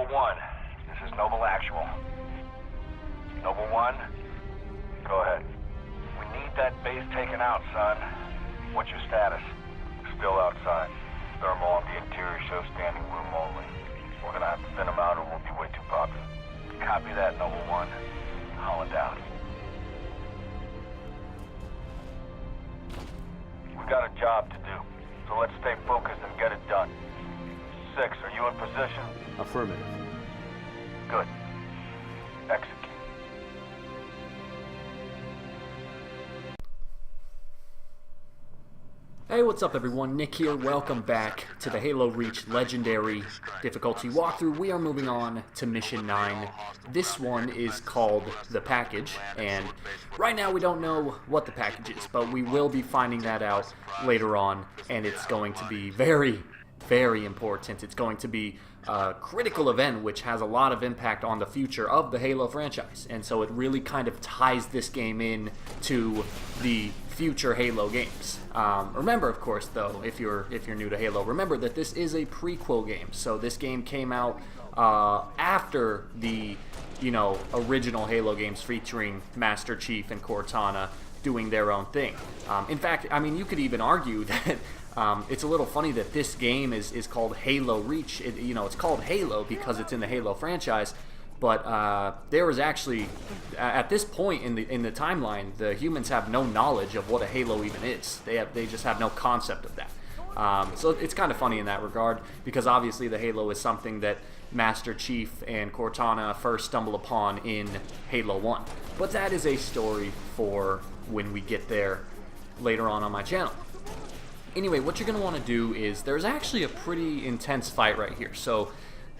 Noble 1, this is Noble Actual. Noble 1, go ahead. We need that base taken out, son. What's your status? Still outside. Thermal on the interior shows standing room only. We're gonna have to thin them out or we'll be way too popular. Copy that, Noble 1. Holland out. We've got a job to do, so let's stay focused and get it done. 6, are you in position? Affirmative. Good. Execute. Hey, what's up everyone? Nick here. Welcome back to the Halo Reach Legendary difficulty walkthrough. We are moving on to Mission 9. This one is called The Package, and right now we don't know what the package is, but we will be finding that out later on, and it's going to be very, very important. It's going to be a critical event which has a lot of impact on the future of the Halo franchise, and so it really kind of ties this game in to the future Halo games. Remember, of course, though, if you're new to Halo, remember that this is a prequel game. So this game came out after the original Halo games featuring Master Chief and Cortana doing their own thing. In fact, I mean, you could even argue that it's a little funny that this game is called Halo Reach. It's called Halo because it's in the Halo franchise. But there was actually, at this point in the timeline, the humans have no knowledge of what a Halo even is. They just have no concept of that. So it's kind of funny in that regard, because obviously the Halo is something that Master Chief and Cortana first stumble upon in Halo 1. But that is a story for when we get there later on my channel. Anyway, what you're going to want to do is, there's actually a pretty intense fight right here. So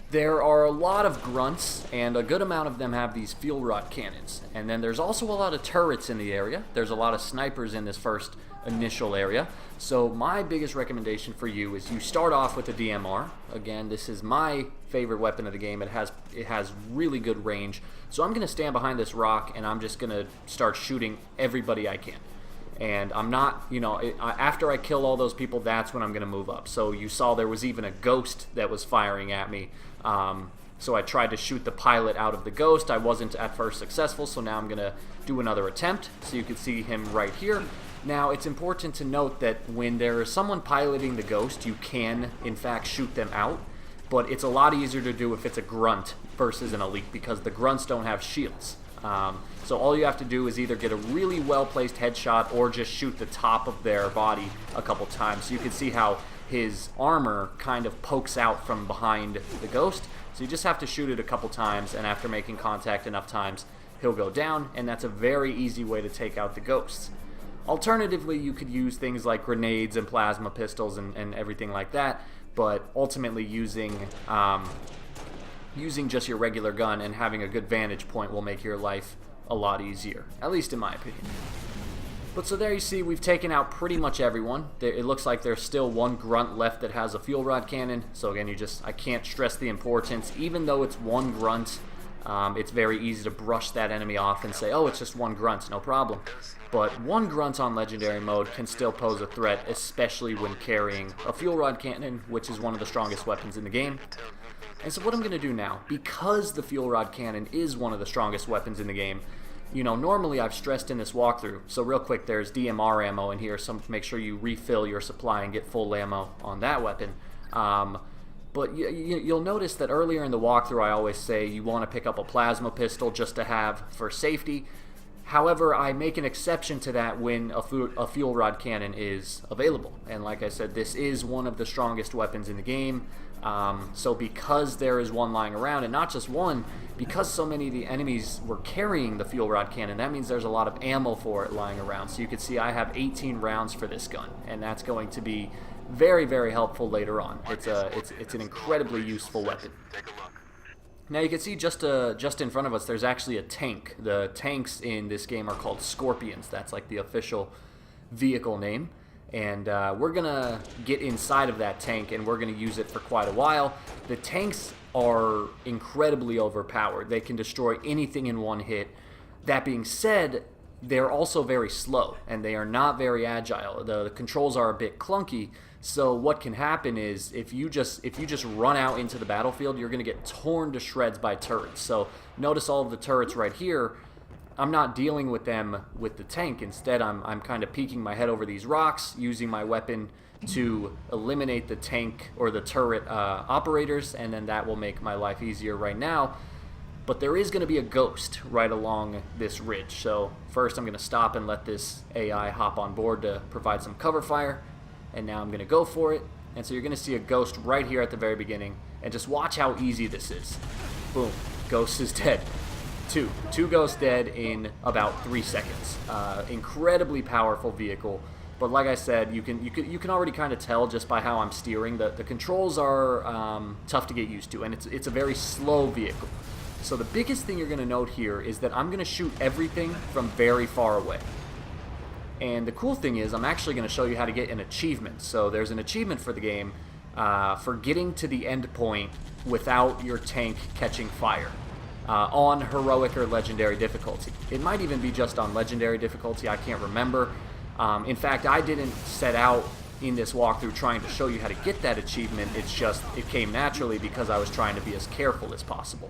there are a lot of grunts, and a good amount of them have these fuel rod cannons. And then there's also a lot of turrets in the area. There's a lot of snipers in this first initial area. So my biggest recommendation for you is you start off with the DMR. Again, this is my favorite weapon of the game. It has really good range. So I'm going to stand behind this rock, and I'm just going to start shooting everybody I can. And I'm not, after I kill all those people, that's when I'm going to move up. So you saw there was even a ghost that was firing at me. So I tried to shoot the pilot out of the ghost. I wasn't at first successful, so now I'm going to do another attempt. So you can see him right here. Now, it's important to note that when there is someone piloting the ghost, you can, in fact, shoot them out. But it's a lot easier to do if it's a grunt versus an elite, because the grunts don't have shields. So all you have to do is either get a really well-placed headshot or just shoot the top of their body a couple times. So you can see how his armor kind of pokes out from behind the ghost. So you just have to shoot it a couple times, and after making contact enough times, he'll go down, and that's a very easy way to take out the ghosts. Alternatively, you could use things like grenades and plasma pistols and everything like that, but ultimately using just your regular gun and having a good vantage point will make your life a lot easier, at least in my opinion. But so there you see, we've taken out pretty much everyone. It looks like there's still one grunt left that has a fuel rod cannon. So again, I can't stress the importance. Even though it's one grunt, it's very easy to brush that enemy off and say, oh, it's just one grunt, no problem. But one grunt on Legendary mode can still pose a threat, especially when carrying a fuel rod cannon, which is one of the strongest weapons in the game. And so what I'm going to do now, because the fuel rod cannon is one of the strongest weapons in the game, normally I've stressed in this walkthrough, so real quick, there's DMR ammo in here, so make sure you refill your supply and get full ammo on that weapon. But you'll notice that earlier in the walkthrough I always say you want to pick up a plasma pistol just to have for safety. However, I make an exception to that when a fuel rod cannon is available. And like I said, this is one of the strongest weapons in the game. So because there is one lying around, and not just one, because so many of the enemies were carrying the fuel rod cannon, that means there's a lot of ammo for it lying around. So you can see I have 18 rounds for this gun, and that's going to be very, very helpful later on. It's an incredibly useful weapon. Now you can see just in front of us there's actually a tank. The tanks in this game are called Scorpions. That's like the official vehicle name. And we're going to get inside of that tank, and we're going to use it for quite a while. The tanks are incredibly overpowered. They can destroy anything in one hit. That being said, they're also very slow, and they are not very agile. The controls are a bit clunky, So what can happen is if you just run out into the battlefield, you're going to get torn to shreds by turrets. So notice all of the turrets right here. I'm not dealing with them with the tank. Instead, I'm kind of peeking my head over these rocks, using my weapon to eliminate the tank or the turret operators, and then that will make my life easier right now. But there is going to be a ghost right along this ridge. So first I'm going to stop and let this AI hop on board to provide some cover fire. And now I'm going to go for it. And so you're going to see a ghost right here at the very beginning. And just watch how easy this is. Boom. Ghost is dead. Two ghosts dead in about 3 seconds. Incredibly powerful vehicle. But like I said, you can already kind of tell just by how I'm steering. The controls are tough to get used to. And it's a very slow vehicle. So the biggest thing you're going to note here is that I'm going to shoot everything from very far away. And the cool thing is I'm actually going to show you how to get an achievement. So there's an achievement for the game for getting to the end point without your tank catching fire on heroic or legendary difficulty. It might even be just on legendary difficulty. I can't remember. In fact, I didn't set out in this walkthrough trying to show you how to get that achievement. It's just it came naturally because I was trying to be as careful as possible.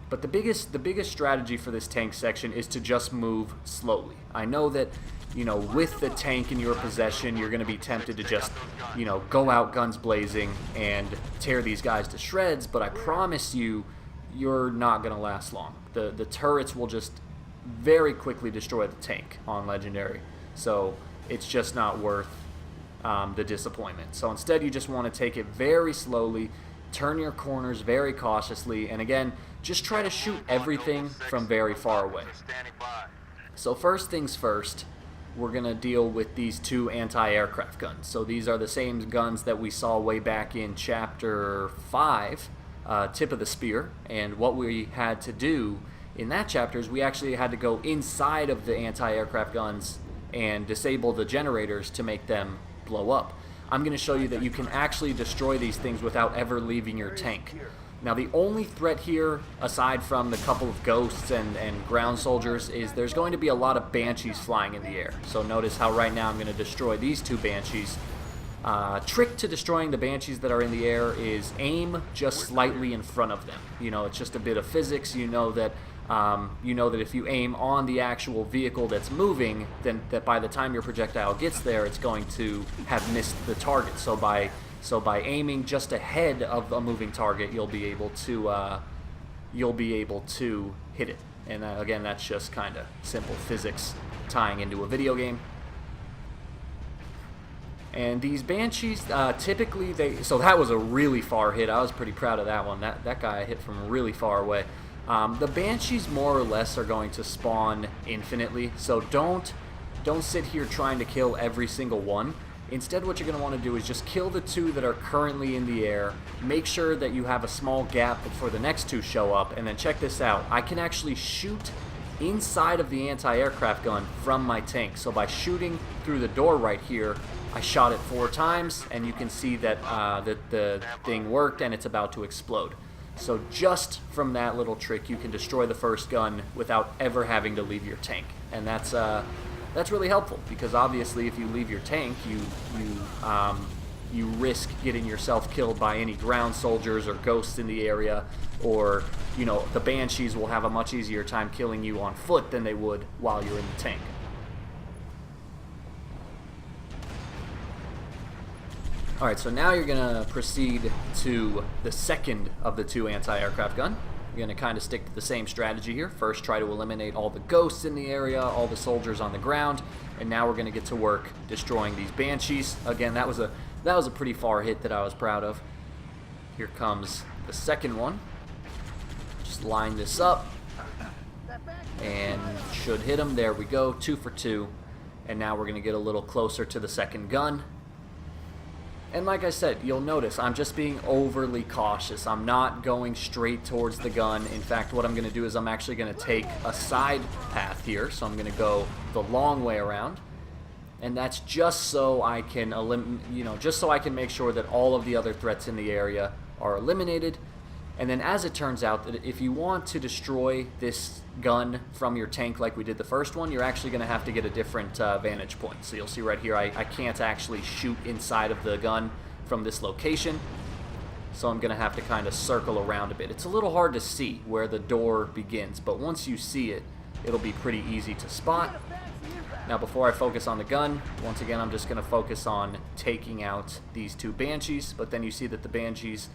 But the biggest strategy for this tank section is to just move slowly. I know that, you know, with the tank in your possession, you're going to be tempted to just, you know, go out guns blazing and tear these guys to shreds, but I promise you, you're not going to last long. The turrets will just very quickly destroy the tank on legendary, so it's just not worth the disappointment. So instead, you just want to take it very slowly, turn your corners very cautiously, and again, just try to shoot everything from very far away. So first things first, we're going to deal with these two anti-aircraft guns. So these are the same guns that we saw way back in Chapter 5, Tip of the Spear, and what we had to do in that chapter is we actually had to go inside of the anti-aircraft guns and disable the generators to make them blow up. I'm going to show you that you can actually destroy these things without ever leaving your tank. Now the only threat here, aside from the couple of ghosts and ground soldiers, is there's going to be a lot of banshees flying in the air. So notice how right now I'm going to destroy these two banshees. Trick to destroying the banshees that are in the air is aim just slightly in front of them. You know, it's just a bit of physics. You know that if you aim on the actual vehicle that's moving, then that by the time your projectile gets there, it's going to have missed the target. So by aiming just ahead of a moving target, you'll be able to hit it. And again, that's just kind of simple physics tying into a video game. And these banshees, typically so that was a really far hit. I was pretty proud of that one. That guy hit from really far away. The banshees more or less are going to spawn infinitely, so don't sit here trying to kill every single one. Instead, what you're going to want to do is just kill the two that are currently in the air, make sure that you have a small gap before the next two show up, and then check this out. I can actually shoot inside of the anti-aircraft gun from my tank. So by shooting through the door right here, I shot it 4 times, and you can see that the thing worked and it's about to explode. So just from that little trick, you can destroy the first gun without ever having to leave your tank, and that's really helpful because obviously, if you leave your tank, you risk getting yourself killed by any ground soldiers or ghosts in the area, or you know the banshees will have a much easier time killing you on foot than they would while you're in the tank. Alright, so now you're going to proceed to the second of the two anti-aircraft gun. You're going to kind of stick to the same strategy here. First, try to eliminate all the ghosts in the area, all the soldiers on the ground, and now we're going to get to work destroying these banshees. Again, that was a pretty far hit that I was proud of. Here comes the second one. Just line this up, and should hit him. There we go, 2 for 2. And now we're going to get a little closer to the second gun. And like I said, you'll notice I'm just being overly cautious. I'm not going straight towards the gun. In fact, what I'm going to do is I'm actually going to take a side path here. So I'm going to go the long way around. And that's just so I can just so I can make sure that all of the other threats in the area are eliminated. And then as it turns out, that if you want to destroy this gun from your tank like we did the first one, you're actually going to have to get a different vantage point. So you'll see right here, I can't actually shoot inside of the gun from this location. So I'm going to have to kind of circle around a bit. It's a little hard to see where the door begins, but once you see it, it'll be pretty easy to spot. Now before I focus on the gun, once again I'm just going to focus on taking out these two Banshees, but then you see that the Banshees,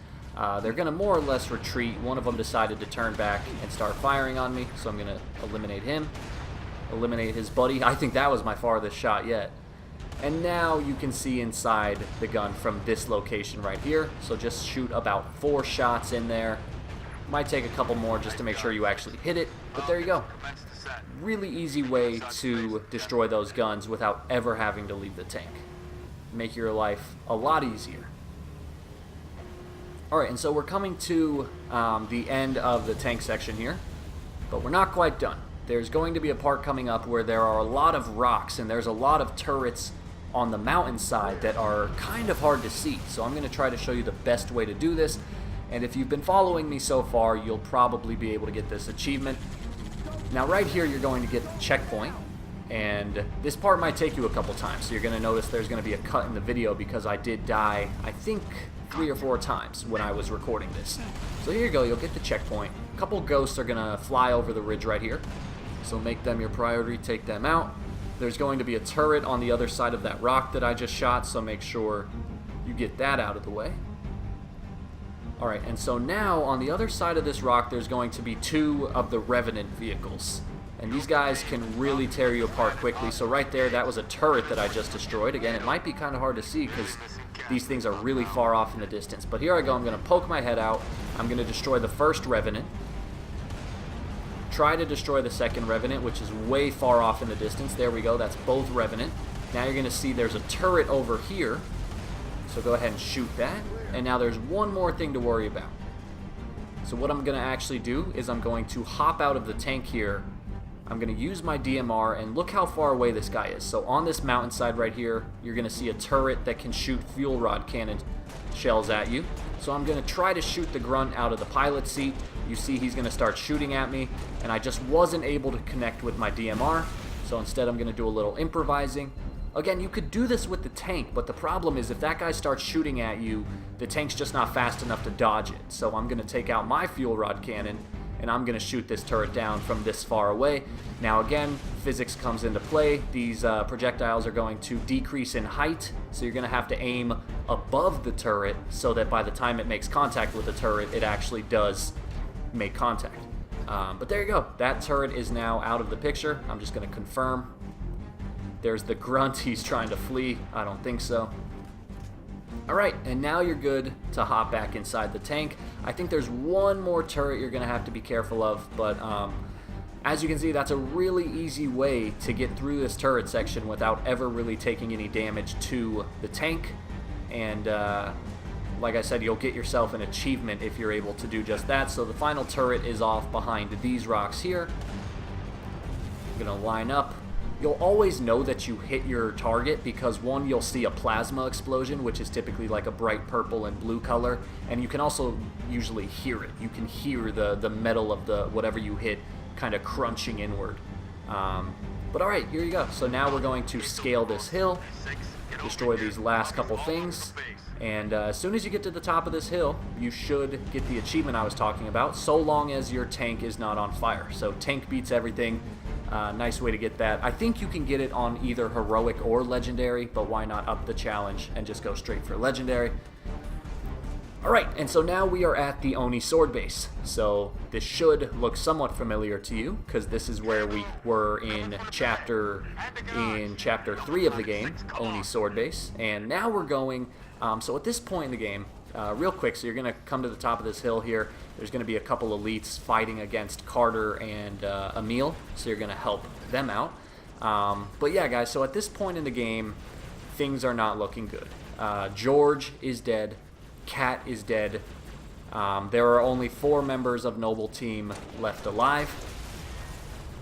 they're going to more or less retreat. One of them decided to turn back and start firing on me, so I'm going to eliminate him, eliminate his buddy. I think that was my farthest shot yet. And now you can see inside the gun from this location right here, so just shoot about 4 shots in there. Might take a couple more just to make sure you actually hit it, but there you go. Really easy way to destroy those guns without ever having to leave the tank. Make your life a lot easier. Alright, and so we're coming to the end of the tank section here, but we're not quite done. There's going to be a part coming up where there are a lot of rocks and there's a lot of turrets on the mountainside that are kind of hard to see. So I'm going to try to show you the best way to do this. And if you've been following me so far, you'll probably be able to get this achievement. Now right here, you're going to get the checkpoint. And this part might take you a couple times. So you're going to notice there's going to be a cut in the video because I did die, I think, 3 or 4 times when I was recording this. So here you go, you'll get the checkpoint. A couple ghosts are going to fly over the ridge right here. So make them your priority, take them out. There's going to be a turret on the other side of that rock that I just shot, so make sure you get that out of the way. Alright, and so now on the other side of this rock there's going to be 2 of the Revenant vehicles. And these guys can really tear you apart quickly. So right there, that was a turret that I just destroyed. Again, it might be kind of hard to see because these things are really far off in the distance. But here I go, I'm going to poke my head out. I'm going to destroy the first Revenant. Try to destroy the second Revenant, which is way far off in the distance. There we go, that's both Revenant. Now you're going to see there's a turret over here. So go ahead and shoot that. And now there's one more thing to worry about. So what I'm going to actually do is I'm going to hop out of the tank here. I'm going to use my DMR, and look how far away this guy is. So on this mountainside right here, you're going to see a turret that can shoot fuel rod cannon shells at you. So I'm going to try to shoot the grunt out of the pilot seat. You see he's going to start shooting at me, and I just wasn't able to connect with my DMR. So instead I'm going to do a little improvising. Again, you could do this with the tank, but the problem is if that guy starts shooting at you, the tank's just not fast enough to dodge it. So I'm going to take out my fuel rod cannon, and I'm going to shoot this turret down from this far away. Now again, physics comes into play. These projectiles are going to decrease in height, so you're going to have to aim above the turret so that by the time it makes contact with the turret, it actually does make contact. But there you go. That turret is now out of the picture. I'm just going to confirm. There's the grunt. He's trying to flee. I don't think so. Alright, and now you're good to hop back inside the tank. I think there's one more turret you're going to have to be careful of, but as you can see, that's a really easy way to get through this turret section without ever really taking any damage to the tank. And like I said, you'll get yourself an achievement if you're able to do just that. So the final turret is off behind these rocks here. I'm going to line up. You'll always know that you hit your target because, one, you'll see a plasma explosion, which is typically like a bright purple and blue color, and you can also usually hear it. You can hear the metal of the whatever you hit kind of crunching inward. But alright, here you go. So now we're going to scale this hill, destroy these last couple things, and as soon as you get to the top of this hill, you should get the achievement I was talking about, so long as your tank is not on fire. So tank beats everything. Nice way to get that. I think you can get it on either heroic or legendary, but why not up the challenge and just go straight for legendary? Alright, and so now we are at the Oni sword base. So this should look somewhat familiar to you, because this is where we were in chapter 3 of the game, Oni sword base. And now we're going, so at this point in the game, real quick, so you're going to come to the top of this hill here. There's going to be a couple elites fighting against Carter and Emil, so you're going to help them out. But yeah, guys, so at this point in the game, things are not looking good. George is dead. Kat is dead. There are only 4 members of Noble Team left alive.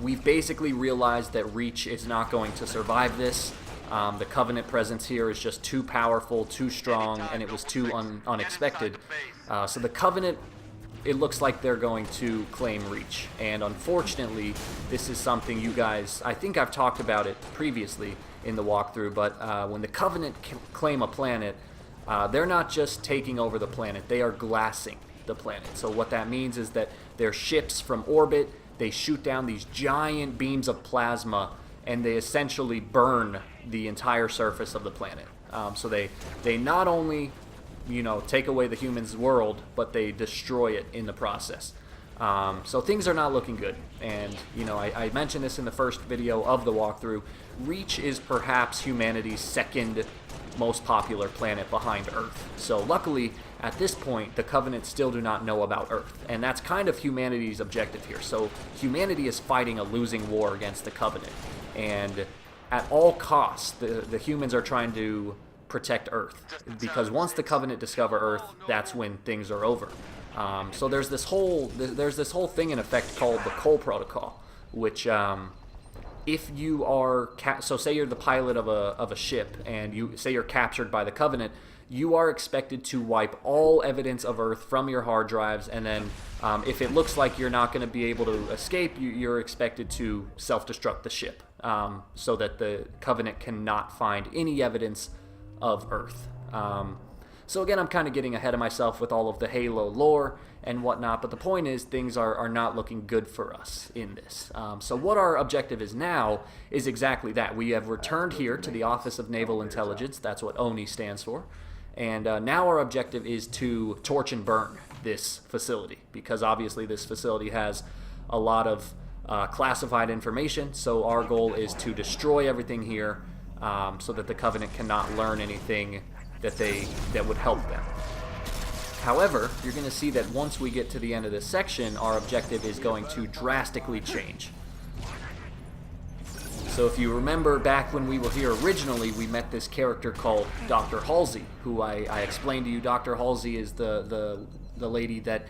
We've basically realized that Reach is not going to survive this. The Covenant presence here is just too powerful, too strong, and it was too unexpected. So the Covenant it looks like they're going to claim Reach. And unfortunately, this is something you guys, I think I've talked about it previously in the walkthrough, but when the Covenant claim a planet, they're not just taking over the planet, they are glassing the planet. So what that means is that their ships from orbit, they shoot down these giant beams of plasma, and they essentially burn the entire surface of the planet. So they not only, you know, take away the humans' world, but they destroy it in the process. So things are not looking good. And, you know, I mentioned this in the first video of the walkthrough. Reach is perhaps humanity's second most popular planet behind Earth. So luckily, at this point, the Covenant still do not know about Earth. And that's kind of humanity's objective here. So humanity is fighting a losing war against the Covenant. And at all costs, the humans are trying to protect Earth. Because once the Covenant discover Earth, that's when things are over. So there's this whole thing in effect called the Cole Protocol, which if you are so say you're the pilot of a ship and you say you're captured by the Covenant, you are expected to wipe all evidence of Earth from your hard drives, and then if it looks like you're not going to be able to escape, you're expected to self-destruct the ship so that the Covenant cannot find any evidence of Earth. So again, I'm kind of getting ahead of myself with all of the Halo lore and whatnot, but the point is things are not looking good for us in this. So what our objective is now is exactly that. We have returned here to the Office of Naval Intelligence. That's what ONI stands for. And now our objective is to torch and burn this facility, because obviously this facility has a lot of classified information. So our goal is to destroy everything here so that the Covenant cannot learn anything that would help them. However, you're going to see that once we get to the end of this section, our objective is going to drastically change. So if you remember back when we were here originally, we met this character called Dr. Halsey, who I explained to you. Dr. Halsey is the lady that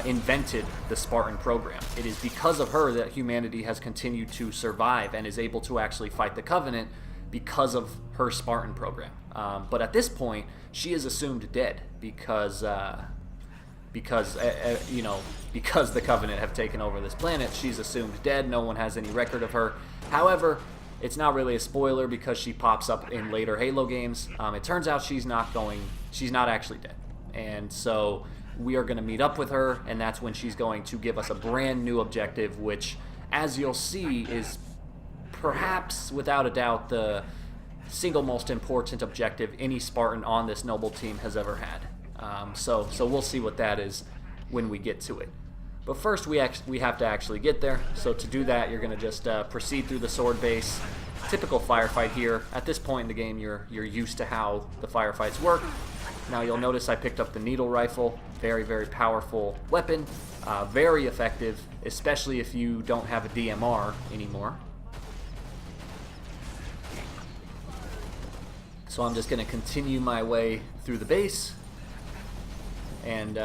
invented the Spartan program. It is because of her that humanity has continued to survive and is able to actually fight the Covenant because of her Spartan program. But at this point, she is assumed dead because the Covenant have taken over this planet. She's assumed dead. No one has any record of her. However, it's not really a spoiler because she pops up in later Halo games. It turns out she's not actually dead. And so we are going to meet up with her, and that's when she's going to give us a brand new objective, which, as you'll see, is perhaps, without a doubt, the single most important objective any Spartan on this noble team has ever had. So we'll see what that is when we get to it. But first, we have to actually get there. So to do that, you're going to just proceed through the sword base. Typical firefight here. At this point in the game, you're used to how the firefights work. Now you'll notice I picked up the needle rifle. Very, very powerful weapon. Very effective, especially if you don't have a DMR anymore. So I'm just going to continue my way through the base. And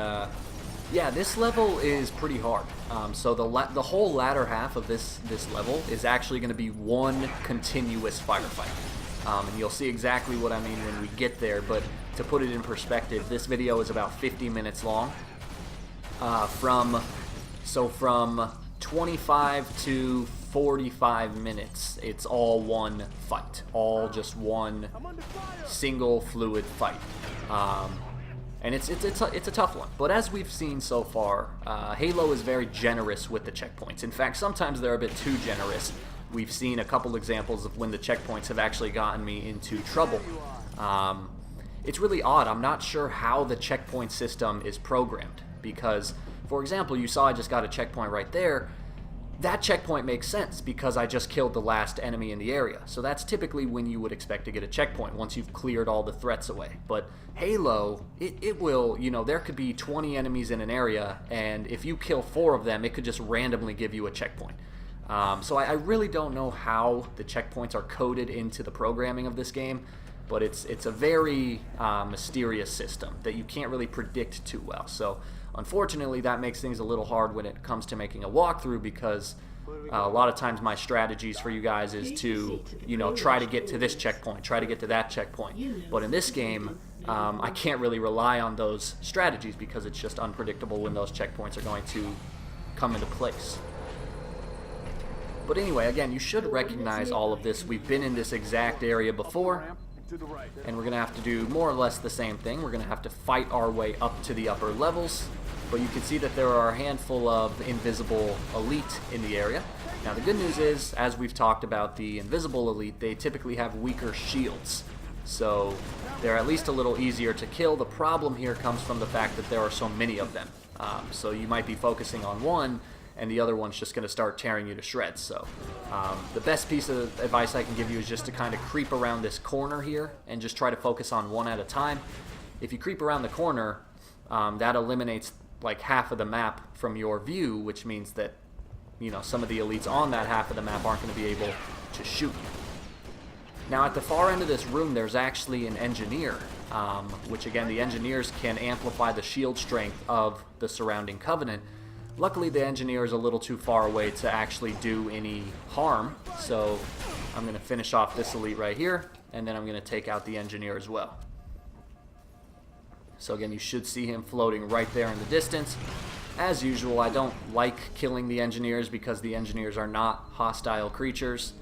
yeah, this level is pretty hard. So the whole latter half of this level is actually going to be one continuous firefight. And you'll see exactly what I mean when we get there. But to put it in perspective, this video is about 50 minutes long. From 25 to 45 minutes, it's all one fight, all just one single fluid fight, and it's a tough one. But as we've seen so far, Halo is very generous with the checkpoints. In fact, sometimes they're a bit too generous. We've seen a couple examples of when the checkpoints have actually gotten me into trouble. It's really odd. I'm not sure how the checkpoint system is programmed, because, for example, you saw I just got a checkpoint right there. That checkpoint makes sense because I just killed the last enemy in the area. So that's typically when you would expect to get a checkpoint, once you've cleared all the threats away. But Halo, it will, there could be 20 enemies in an area, and if you kill 4 of them, it could just randomly give you a checkpoint. So I really don't know how the checkpoints are coded into the programming of this game, but it's a very mysterious system that you can't really predict too well. So unfortunately, that makes things a little hard when it comes to making a walkthrough, because A lot of times my strategies for you guys is to, you know, try to get to this checkpoint, try to get to that checkpoint. But in this game, I can't really rely on those strategies because it's just unpredictable when those checkpoints are going to come into place. But anyway, again, you should recognize all of this. We've been in this exact area before, and we're going to have to do more or less the same thing. We're going to have to fight our way up to the upper levels, but you can see that there are a handful of invisible elite in the area. Now, the good news is, as we've talked about the invisible elite, they typically have weaker shields, so they're at least a little easier to kill. The problem here comes from the fact that there are so many of them. So you might be focusing on one, and the other one's just going to start tearing you to shreds. So the best piece of advice I can give you is just to kind of creep around this corner here and just try to focus on one at a time. If you creep around the corner, that eliminates like half of the map from your view, which means that, you know, some of the elites on that half of the map aren't going to be able to shoot you. Now, at the far end of this room, there's actually an engineer, which again, the engineers can amplify the shield strength of the surrounding Covenant. Luckily, the engineer is a little too far away to actually do any harm, so I'm going to finish off this elite right here, and then I'm going to take out the engineer as well. So again, you should see him floating right there in the distance. As usual, I don't like killing the engineers because the engineers are not hostile creatures.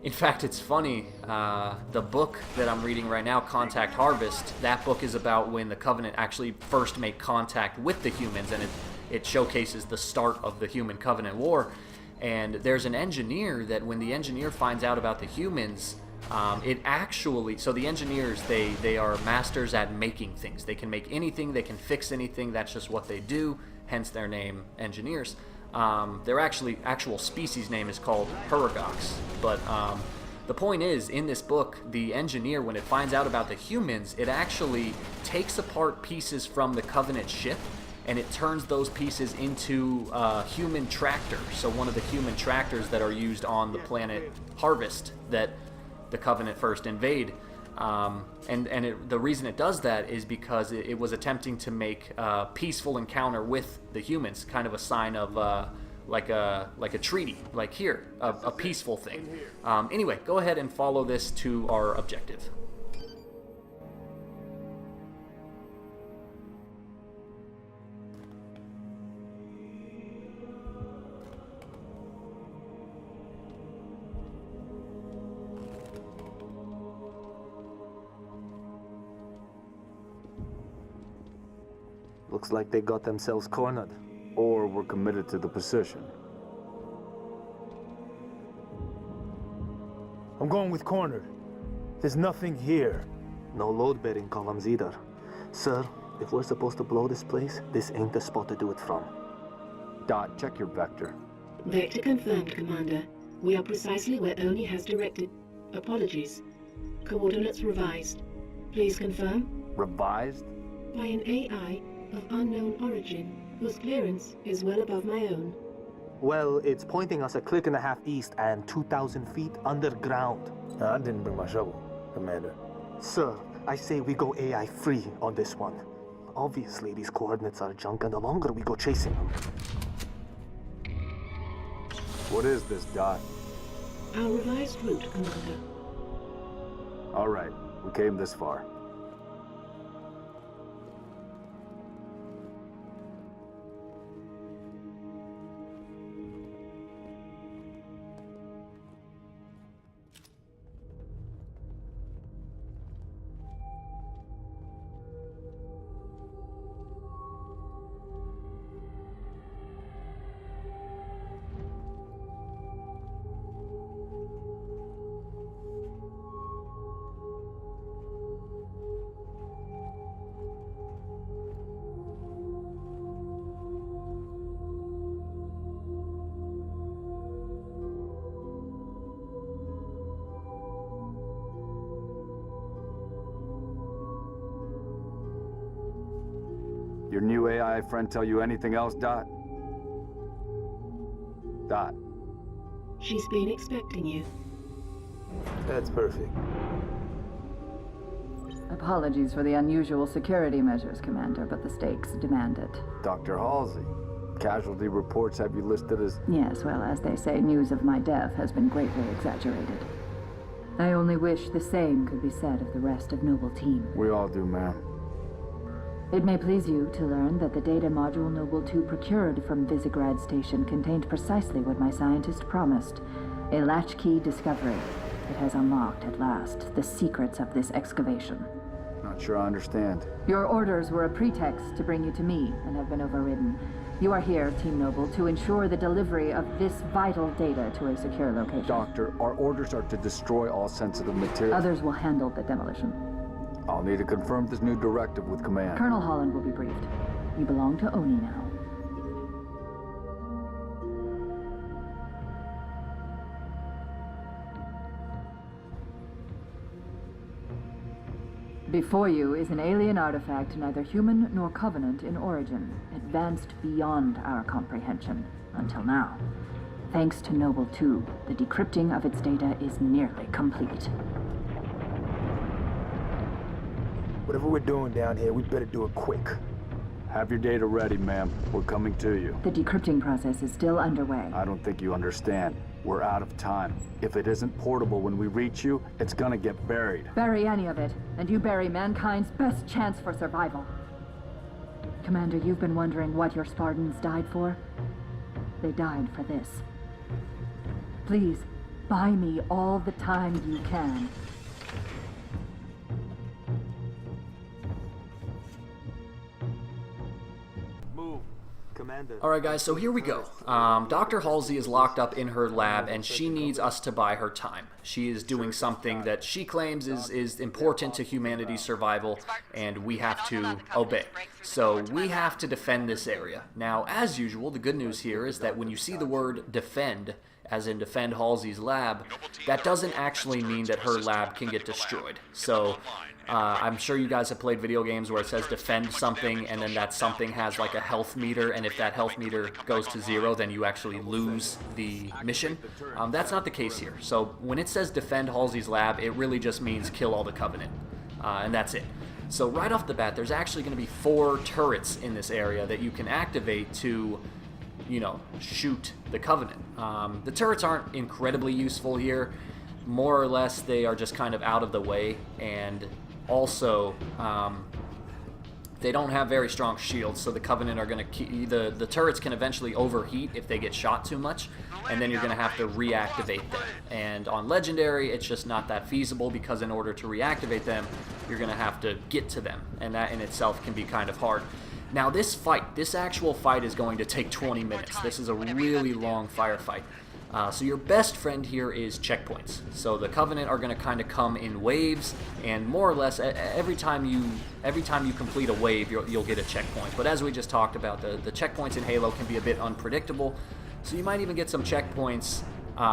In fact, it's funny, the book that I'm reading right now, Contact Harvest, that book is about when the Covenant actually first make contact with the humans, and it showcases the start of the Human-Covenant War. And there's an engineer that when the engineer finds out about the humans, it actually, so the engineers, they are masters at making things. They can make anything, they can fix anything, that's just what they do, hence their name, engineers. Their actual species name is called Huragox, but the point is, in this book, the engineer, when it finds out about the humans, it actually takes apart pieces from the Covenant ship, and it turns those pieces into human tractors. So one of the human tractors that are used on the planet Harvest that the Covenant first invade. The reason it does that is because it was attempting to make a peaceful encounter with the humans, kind of a sign of like a treaty, like here, a peaceful thing. Anyway, go ahead and follow this to our objective. Looks like they got themselves cornered. Or were committed to the position. I'm going with cornered. There's nothing here. No load-bearing columns either. Sir, if we're supposed to blow this place, this ain't the spot to do it from. Dot, check your vector. Vector confirmed, Commander. We are precisely where Oni has directed. Apologies. Coordinates revised. Please confirm? Revised? By an AI of unknown origin, whose clearance is well above my own. Well, it's pointing us a click and a half east and 2,000 feet underground. I didn't bring my shovel, Commander. Sir, I say we go AI free on this one. Obviously, these coordinates are junk, and the longer we go chasing them. What is this, Dot? Our revised route, Commander. All right, we came this far. Your new AI friend tell you anything else, Dot? Dot. She's been expecting you. That's perfect. Apologies for the unusual security measures, Commander, but the stakes demand it. Dr. Halsey. Casualty reports have you listed as... Yes, well, as they say, news of my death has been greatly exaggerated. I only wish the same could be said of the rest of Noble Team. We all do, ma'am. It may please you to learn that the data module Noble 2 procured from Visegrad Station contained precisely what my scientist promised. A latchkey discovery. It has unlocked, at last, the secrets of this excavation. Not sure I understand. Your orders were a pretext to bring you to me, and have been overridden. You are here, Team Noble, to ensure the delivery of this vital data to a secure location. Doctor, our orders are to destroy all sensitive material. Others will handle the demolition. I'll need to confirm this new directive with command. Colonel Holland will be briefed. You belong to Oni now. Before you is an alien artifact, neither human nor Covenant in origin, advanced beyond our comprehension, until now. Thanks to Noble 2, the decrypting of its data is nearly complete. Whatever we're doing down here, we better do it quick. Have your data ready, ma'am. We're coming to you. The decrypting process is still underway. I don't think you understand. We're out of time. If it isn't portable when we reach you, it's gonna get buried. Bury any of it, and you bury mankind's best chance for survival. Commander, you've been wondering what your Spartans died for? They died for this. Please, buy me all the time you can. Commander. Alright guys, so here we go. Dr. Halsey is locked up in her lab and she needs us to buy her time. She is doing something that she claims is important to humanity's survival and we have to obey. So we have to defend this area. Now, as usual, the good news here is that when you see the word defend, as in defend Halsey's lab, that doesn't actually mean that her lab can get destroyed. So I'm sure you guys have played video games where it says defend something and then that something has like a health meter, and if that health meter goes to 0 then you actually lose the mission. That's not the case here. So when it says defend Halsey's lab, it really just means kill all the Covenant, and that's it. So right off the bat, there's actually going to be 4 turrets in this area that you can activate to, you know, shoot the Covenant. The turrets aren't incredibly useful here. More or less, they are just kind of out of the way, and also they don't have very strong shields, so the Covenant are going to the turrets can eventually overheat if they get shot too much, and then you're going to have to reactivate them. And on Legendary, it's just not that feasible, because in order to reactivate them, you're going to have to get to them, and that in itself can be kind of hard. Now this actual fight is going to take 20 minutes. This is a really long firefight. So your best friend here is checkpoints. So the Covenant are going to kind of come in waves, and more or less every time you complete a wave, you'll get a checkpoint. But as we just talked about, the checkpoints in Halo can be a bit unpredictable, so you might even get some checkpoints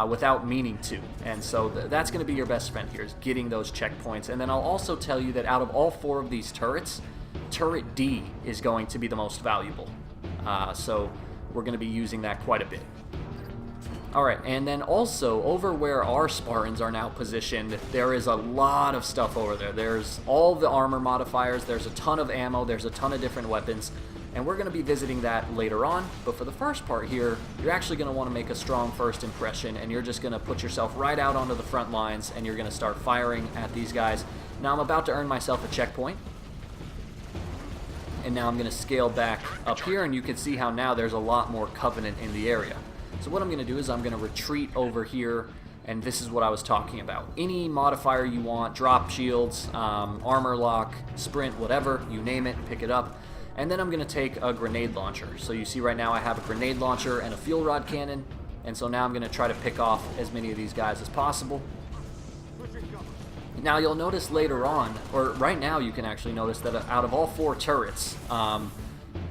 without meaning to. And so that's going to be your best friend here, is getting those checkpoints. And then I'll also tell you that out of all 4 of these turrets, Turret D is going to be the most valuable. So we're going to be using that quite a bit. Alright, and then also, over where our Spartans are now positioned, there is a lot of stuff over there. There's all the armor modifiers, there's a ton of ammo, there's a ton of different weapons, and we're going to be visiting that later on. But for the first part here, you're actually going to want to make a strong first impression, and you're just going to put yourself right out onto the front lines, and you're going to start firing at these guys. Now I'm about to earn myself a checkpoint, and now I'm going to scale back up here, and you can see how now there's a lot more Covenant in the area. So what I'm going to do is I'm going to retreat over here, and this is what I was talking about. Any modifier you want, drop shields, armor lock, sprint, whatever, you name it, pick it up. And then I'm going to take a grenade launcher. So you see right now I have a grenade launcher and a fuel rod cannon, and so now I'm going to try to pick off as many of these guys as possible. Now you'll notice later on, or right now you can actually notice that out of all 4 turrets,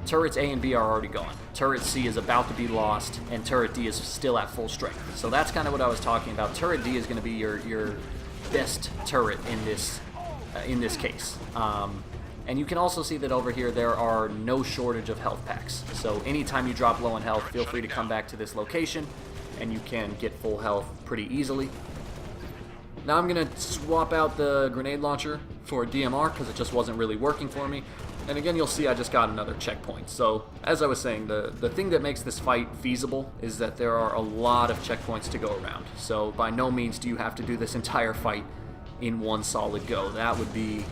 turrets A and B are already gone. Turret C is about to be lost, and Turret D is still at full strength. So that's kind of what I was talking about. Turret D is going to be your best turret in this case. And you can also see that over here there are no shortage of health packs. So anytime you drop low in health, feel free to come back to this location, and you can get full health pretty easily. Now I'm going to swap out the grenade launcher for a DMR because it just wasn't really working for me. And again, you'll see I just got another checkpoint. So, as I was saying, the thing that makes this fight feasible is that there are a lot of checkpoints to go around. So, by no means do you have to do this entire fight in one solid go. That would be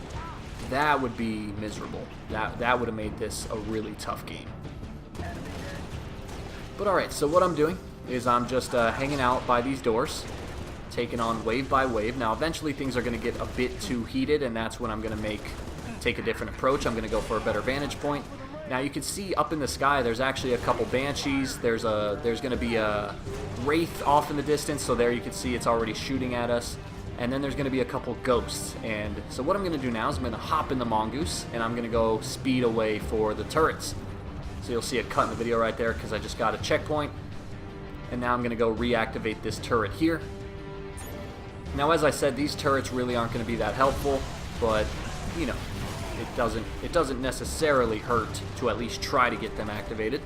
miserable. That would have made this a really tough game. But alright, so what I'm doing is I'm just hanging out by these doors, taking on wave by wave. Now, eventually things are going to get a bit too heated, and that's when I'm going to take a different approach. I'm going to go for a better vantage point. Now, you can see up in the sky, there's actually a couple banshees. There's going to be a wraith off in the distance, so there you can see it's already shooting at us. And then there's going to be a couple ghosts. And so what I'm going to do now is I'm going to hop in the mongoose, and I'm going to go speed away for the turrets. So you'll see a cut in the video right there because I just got a checkpoint. And now I'm going to go reactivate this turret here. Now, as I said, these turrets really aren't going to be that helpful, but, you know, it doesn't necessarily hurt to at least try to get them activated.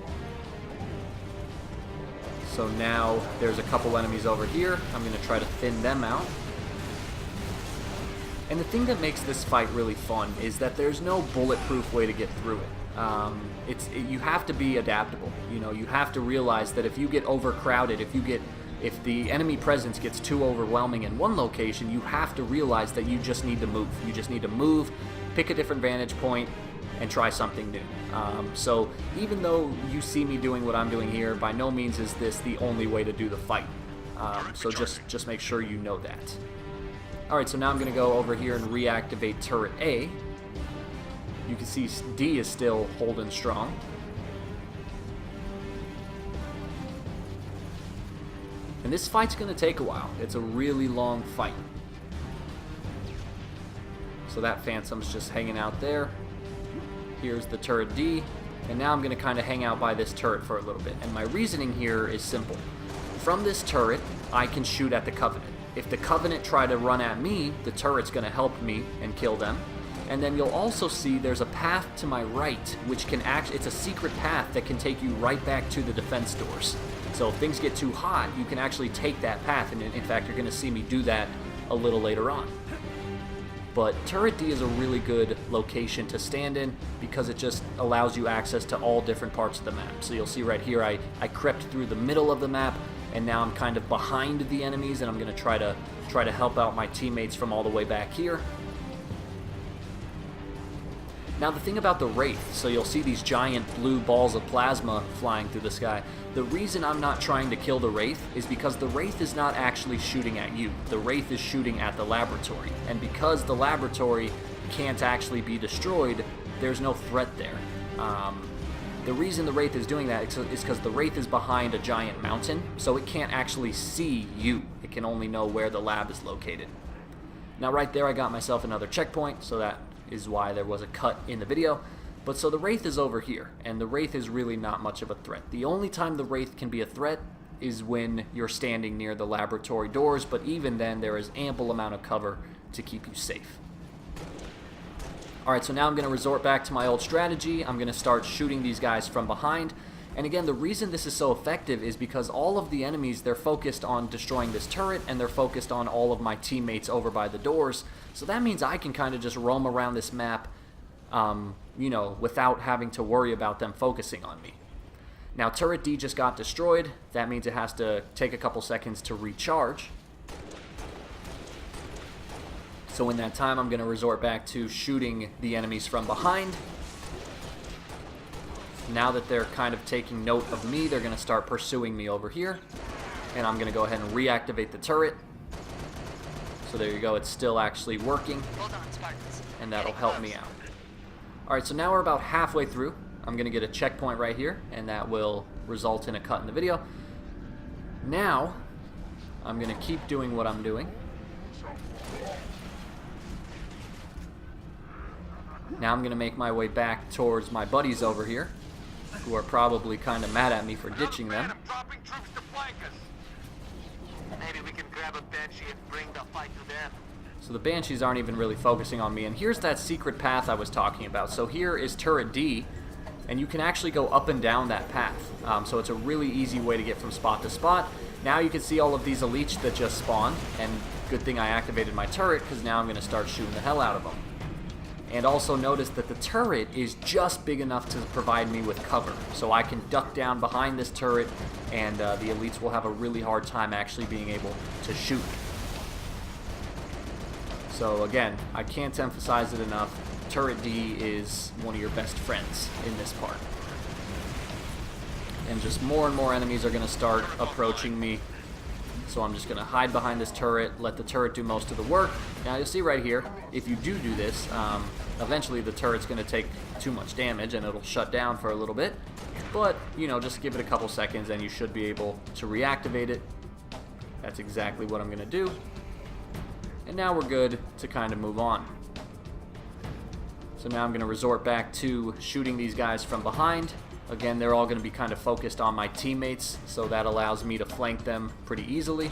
So now there's a couple enemies over here. I'm going to try to thin them out. And the thing that makes this fight really fun is that there's no bulletproof way to get through it. You have to be adaptable. You know, you have to realize that if you get overcrowded, if the enemy presence gets too overwhelming in one location, you have to realize that you just need to move. You just need to move, pick a different vantage point, and try something new. So even though you see me doing what I'm doing here, by no means is this the only way to do the fight. So just make sure you know that. Alright, so now I'm going to go over here and reactivate turret A. You can see D is still holding strong. And this fight's going to take a while. It's a really long fight. So that Phantom's just hanging out there. Here's the turret D. And now I'm going to kind of hang out by this turret for a little bit. And my reasoning here is simple. From this turret, I can shoot at the Covenant. If the Covenant try to run at me, the turret's going to help me and kill them. And then you'll also see there's a path to my right, which can it's a secret path that can take you right back to the defense doors. So if things get too hot, you can actually take that path, and in fact, you're going to see me do that a little later on. But turret D is a really good location to stand in because it just allows you access to all different parts of the map. So you'll see right here, I crept through the middle of the map, and now I'm kind of behind the enemies, and I'm going to try to help out my teammates from all the way back here. Now the thing about the Wraith, so you'll see these giant blue balls of plasma flying through the sky. The reason I'm not trying to kill the Wraith is because the Wraith is not actually shooting at you. The Wraith is shooting at the laboratory. And because the laboratory can't actually be destroyed, there's no threat there. The reason the Wraith is doing that is because the Wraith is behind a giant mountain, so it can't actually see you. It can only know where the lab is located. Now right there I got myself another checkpoint, so that is why there was a cut in the video. But so the Wraith is over here, and the Wraith is really not much of a threat. The only time the Wraith can be a threat is when you're standing near the laboratory doors, but even then there is ample amount of cover to keep you safe. Alright, so now I'm going to resort back to my old strategy. I'm going to start shooting these guys from behind. And again, the reason this is so effective is because all of the enemies, they're focused on destroying this turret, and they're focused on all of my teammates over by the doors. So that means I can kind of just roam around this map, you know, without having to worry about them focusing on me. Now, turret D just got destroyed. That means it has to take a couple seconds to recharge. So in that time, I'm going to resort back to shooting the enemies from behind. Now that they're kind of taking note of me, they're going to start pursuing me over here. And I'm going to go ahead and reactivate the turret. So there you go, it's still actually working. And that'll help me out. Alright, so now we're about halfway through. I'm going to get a checkpoint right here, and that will result in a cut in the video. Now, I'm going to keep doing what I'm doing. Now I'm going to make my way back towards my buddies over here, who are probably kind of mad at me for ditching them. Maybe we can grab a Banshee and bring the fight to them. So the Banshees aren't even really focusing on me, and here's that secret path I was talking about. So here is turret D, and you can actually go up and down that path. So it's a really easy way to get from spot to spot. Now you can see all of these elites that just spawned, and good thing I activated my turret, because now I'm going to start shooting the hell out of them. And also notice that the turret is just big enough to provide me with cover. So I can duck down behind this turret, and the elites will have a really hard time actually being able to shoot me. So again, I can't emphasize it enough. Turret D is one of your best friends in this part. And just more and more enemies are going to start approaching me. So I'm just going to hide behind this turret, let the turret do most of the work. Now you'll see right here, if you do this, eventually the turret's going to take too much damage and it'll shut down for a little bit. But, you know, just give it a couple seconds and you should be able to reactivate it. That's exactly what I'm going to do. And now we're good to kind of move on. So now I'm going to resort back to shooting these guys from behind. Again, they're all going to be kind of focused on my teammates, so that allows me to flank them pretty easily.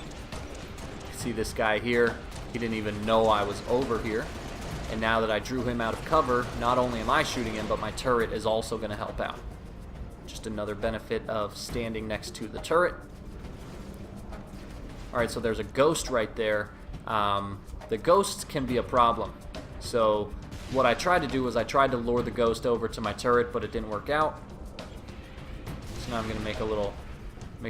See this guy here, he didn't even know I was over here. And now that I drew him out of cover, not only am I shooting him, but my turret is also going to help out. Just another benefit of standing next to the turret. Alright, so there's a ghost right there. The ghosts can be a problem. So what I tried to do was I tried to lure the ghost over to my turret, but it didn't work out. So now I'm going to make a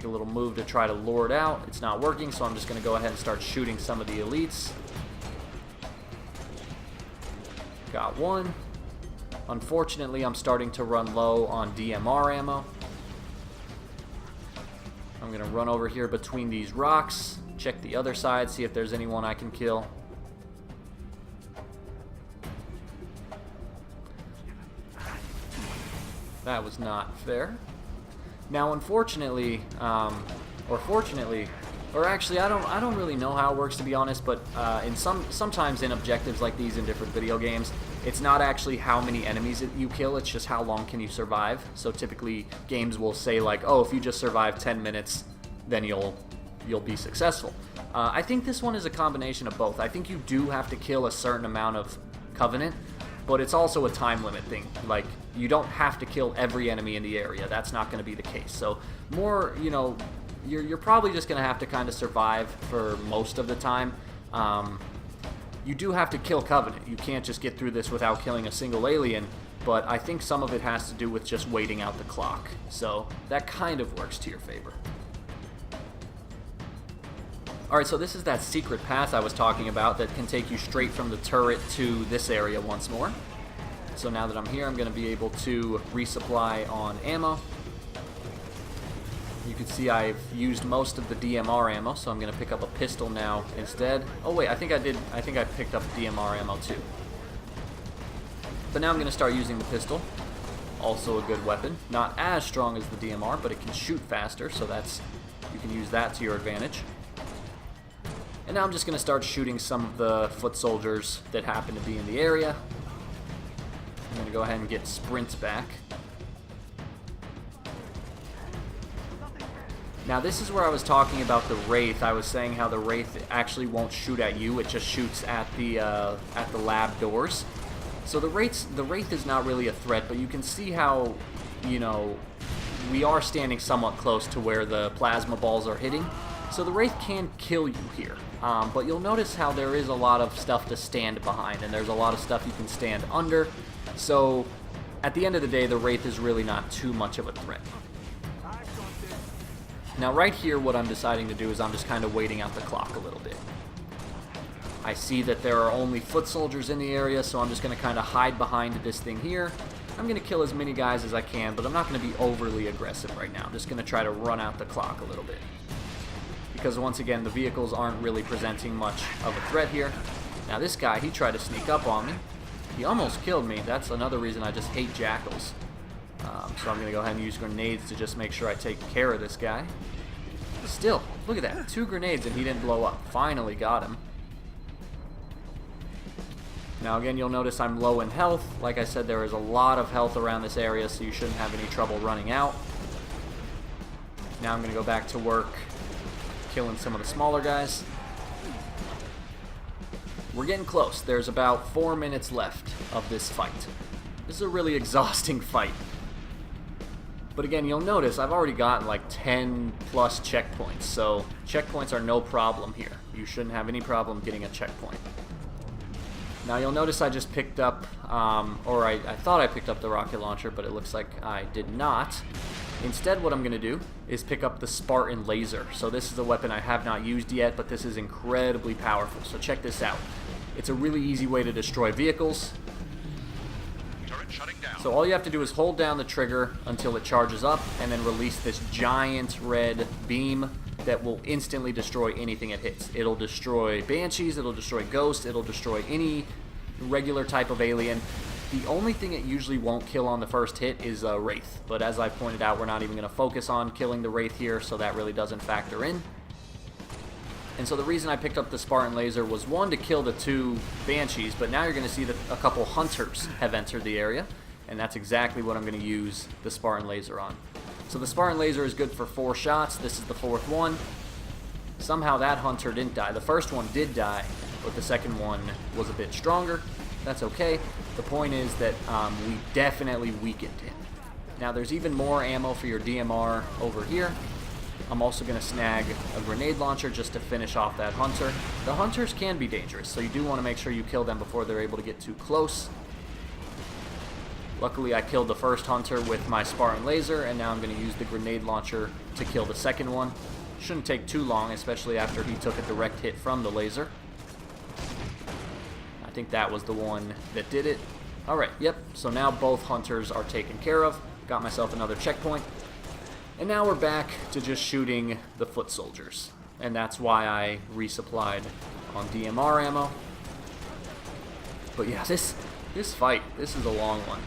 little move to try to lure it out. It's not working, so I'm just going to go ahead and start shooting some of the elites. Got one. Unfortunately, I'm starting to run low on DMR ammo. I'm going to run over here between these rocks, check the other side, see if there's anyone I can kill. That was not fair. Now, unfortunately, or fortunately, or actually, I don't really know how it works, to be honest. But sometimes in objectives like these in different video games, it's not actually how many enemies you kill; it's just how long can you survive. So typically, games will say like, "Oh, if you just survive 10 minutes, then you'll be successful." I think this one is a combination of both. I think you do have to kill a certain amount of Covenant, but it's also a time limit thing. Like, you don't have to kill every enemy in the area. That's not going to be the case. So more, you know, you're probably just going to have to kind of survive for most of the time. You do have to kill Covenant. You can't just get through this without killing a single alien, but I think some of it has to do with just waiting out the clock. So that kind of works to your favor. Alright, so this is that secret path I was talking about that can take you straight from the turret to this area once more. So now that I'm here, I'm going to be able to resupply on ammo. You can see I've used most of the DMR ammo, so I'm going to pick up a pistol now instead. Oh wait, I think I picked up DMR ammo too. But now I'm going to start using the pistol. Also a good weapon. Not as strong as the DMR, but it can shoot faster, so you can use that to your advantage. And now I'm just going to start shooting some of the foot soldiers that happen to be in the area. I'm going to go ahead and get sprints back. Now this is where I was talking about the Wraith. I was saying how the Wraith actually won't shoot at you, it just shoots at the lab doors. So the Wraith is not really a threat, but you can see how, you know, we are standing somewhat close to where the plasma balls are hitting. So the Wraith can kill you here, but you'll notice how there is a lot of stuff to stand behind, and there's a lot of stuff you can stand under. So at the end of the day, the Wraith is really not too much of a threat. Now right here, what I'm deciding to do is I'm just kind of waiting out the clock a little bit. I see that there are only foot soldiers in the area, so I'm just going to kind of hide behind this thing here. I'm going to kill as many guys as I can, but I'm not going to be overly aggressive right now. I'm just going to try to run out the clock a little bit. Because once again, the vehicles aren't really presenting much of a threat here. Now this guy, he tried to sneak up on me. He almost killed me. That's another reason I just hate jackals. So I'm going to go ahead and use grenades to just make sure I take care of this guy. Still, look at that. 2 grenades and he didn't blow up. Finally got him. Now again, you'll notice I'm low in health. Like I said, there is a lot of health around this area, so you shouldn't have any trouble running out. Now I'm going to go back to work killing some of the smaller guys. We're getting close. There's about 4 minutes left of this fight. This is a really exhausting fight. But again, you'll notice I've already gotten like 10 plus checkpoints, so checkpoints are no problem here. You shouldn't have any problem getting a checkpoint. Now you'll notice I just picked up, or I thought I picked up the rocket launcher, but it looks like I did not. Instead, what I'm going to do is pick up the Spartan laser. So this is a weapon I have not used yet, but this is incredibly powerful. So check this out. It's a really easy way to destroy vehicles. So all you have to do is hold down the trigger until it charges up, and then release this giant red beam that will instantly destroy anything it hits. It'll destroy banshees, it'll destroy ghosts, it'll destroy any regular type of alien. The only thing it usually won't kill on the first hit is a wraith, but as I pointed out, we're not even going to focus on killing the wraith here, so that really doesn't factor in. And so the reason I picked up the Spartan laser was, one, to kill the 2 banshees, but now you're going to see that a couple hunters have entered the area, and that's exactly what I'm going to use the Spartan laser on. So the Spartan laser is good for 4 shots. This is the 4th one. Somehow that hunter didn't die. The first one did die, but the second one was a bit stronger. That's okay. The point is that we definitely weakened him. Now there's even more ammo for your DMR over here. I'm also going to snag a grenade launcher just to finish off that hunter. The hunters can be dangerous, so you do want to make sure you kill them before they're able to get too close. Luckily, I killed the first hunter with my Spartan laser, and now I'm going to use the grenade launcher to kill the second one. Shouldn't take too long, especially after he took a direct hit from the laser. I think that was the one that did it. Alright, yep, so now both hunters are taken care of. Got myself another checkpoint. And now we're back to just shooting the foot soldiers. And that's why I resupplied on DMR ammo. But yeah, this fight, this is a long one.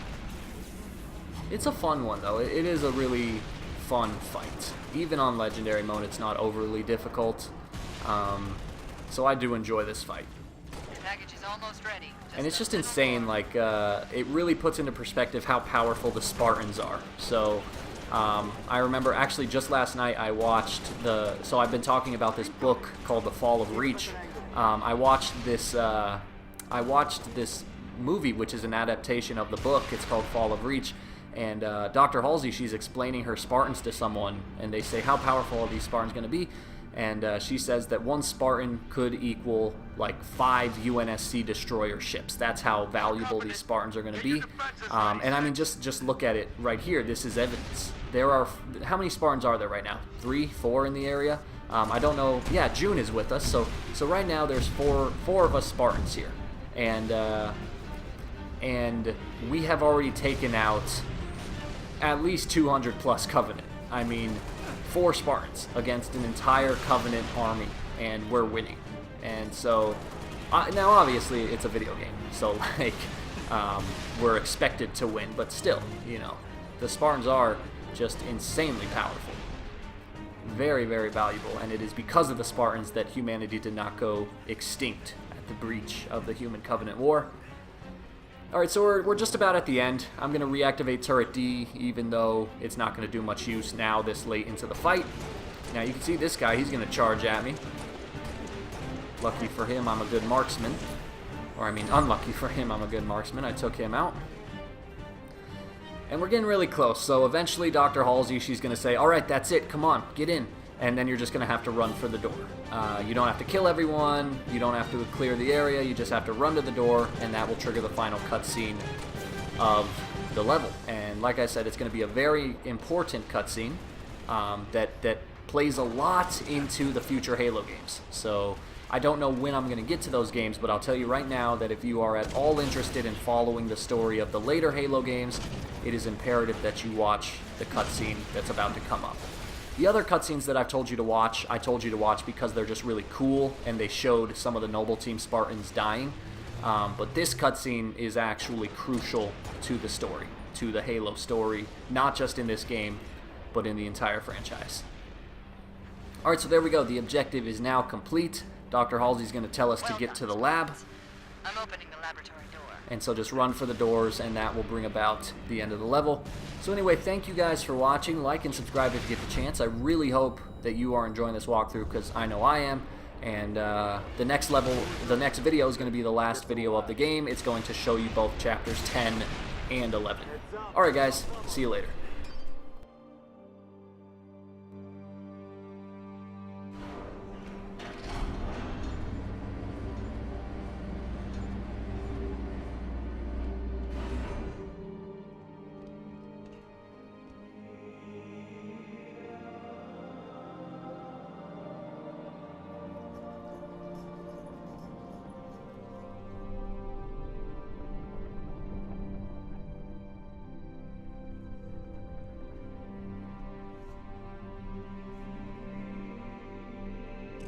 It's a fun one, though. It is a really fun fight. Even on Legendary mode, it's not overly difficult. So I do enjoy this fight. The package is almost ready. And it's just insane, like, it really puts into perspective how powerful the Spartans are. So, I remember, actually, just last night I watched so I've been talking about this book called The Fall of Reach. I watched this movie, which is an adaptation of the book. It's called Fall of Reach. And Dr. Halsey, she's explaining her Spartans to someone, and they say, how powerful are these Spartans going to be? And she says that 1 Spartan could equal like 5 UNSC destroyer ships. That's how valuable these Spartans are going to be. And I mean, just look at it right here. This is evidence. There are, how many Spartans are there right now? 3, 4 in the area? I don't know. Yeah, June is with us. So right now there's four of us Spartans here, and we have already taken out at least 200 plus Covenant. I mean, 4 Spartans against an entire Covenant army, and we're winning. And so, now obviously it's a video game, so like, we're expected to win, but still, you know, the Spartans are just insanely powerful. Very, very valuable, and it is because of the Spartans that humanity did not go extinct at the breach of the Human Covenant War. Alright, so we're just about at the end. I'm going to reactivate Turret D, even though it's not going to do much use now this late into the fight. Now you can see this guy, he's going to charge at me. Lucky for him, I'm a good marksman. Or I mean, unlucky for him, I'm a good marksman. I took him out. And we're getting really close, so eventually Dr. Halsey, she's going to say, alright, that's it, come on, get in. And then you're just going to have to run for the door. You don't have to kill everyone, you don't have to clear the area, you just have to run to the door, and that will trigger the final cutscene of the level. And like I said, it's going to be a very important cutscene that plays a lot into the future Halo games. So I don't know when I'm going to get to those games, but I'll tell you right now that if you are at all interested in following the story of the later Halo games, it is imperative that you watch the cutscene that's about to come up. The other cutscenes that I've told you to watch, I told you to watch because they're just really cool, and they showed some of the Noble Team Spartans dying. But this cutscene is actually crucial to the story, to the Halo story, not just in this game, but in the entire franchise. Alright, so there we go. The objective is now complete. Dr. Halsey's going to tell us to get to the lab. I'm opening the laboratory door. And so just run for the doors, and that will bring about the end of the level. So anyway, thank you guys for watching. Like and subscribe if you get the chance. I really hope that you are enjoying this walkthrough, because I know I am. And the next video is going to be the last video of the game. It's going to show you both chapters 10 and 11. Alright guys, see you later.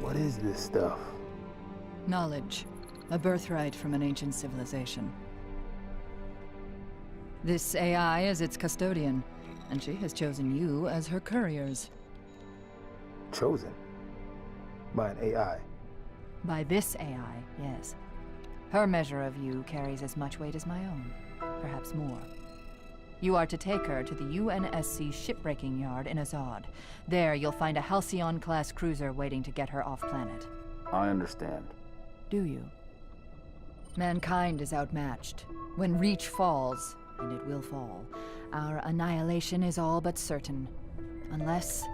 What is this stuff? Knowledge. A birthright from an ancient civilization. This AI is its custodian, and she has chosen you as her couriers. Chosen? By an AI? By this AI, yes. Her measure of you carries as much weight as my own, perhaps more. You are to take her to the UNSC shipbreaking yard in Azad. There, you'll find a Halcyon-class cruiser waiting to get her off-planet. I understand. Do you? Mankind is outmatched. When Reach falls, and it will fall, our annihilation is all but certain. Unless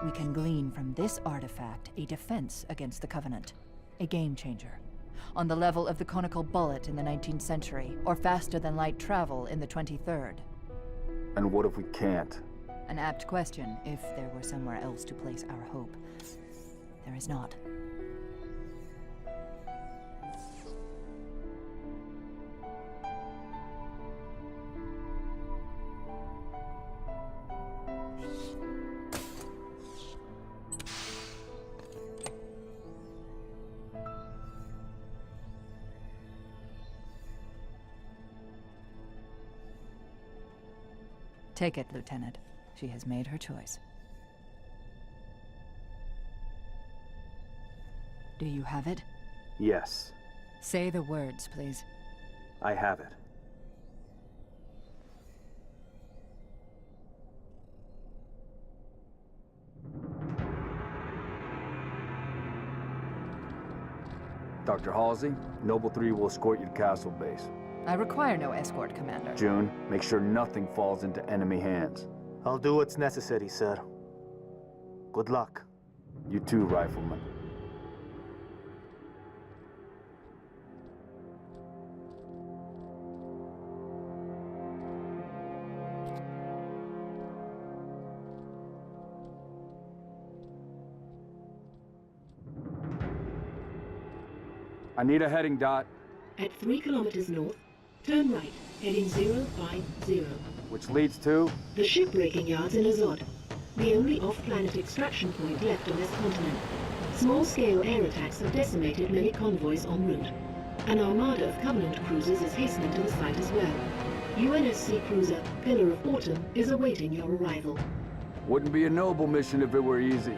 we can glean from this artifact a defense against the Covenant. A game-changer. On the level of the conical bullet in the 19th century, or faster-than-light travel in the 23rd. And what if we can't? An apt question, if there were somewhere else to place our hope. There is not. Take it, Lieutenant. She has made her choice. Do you have it? Yes, Say the words, please. I have it. Dr. Halsey, Noble 3 will escort you to Castle Base. I require no escort, Commander. June, make sure nothing falls into enemy hands. I'll do what's necessary, sir. Good luck. You too, Rifleman. I need a heading, Dot. At 3 kilometers north, turn right, heading 050. Which leads to? The shipbreaking yards in Azod, the only off-planet extraction point left on this continent. Small-scale air attacks have decimated many convoys en route. An armada of Covenant cruisers is hastening to the site as well. UNSC cruiser Pillar of Autumn is awaiting your arrival. Wouldn't be a Noble mission if it were easy.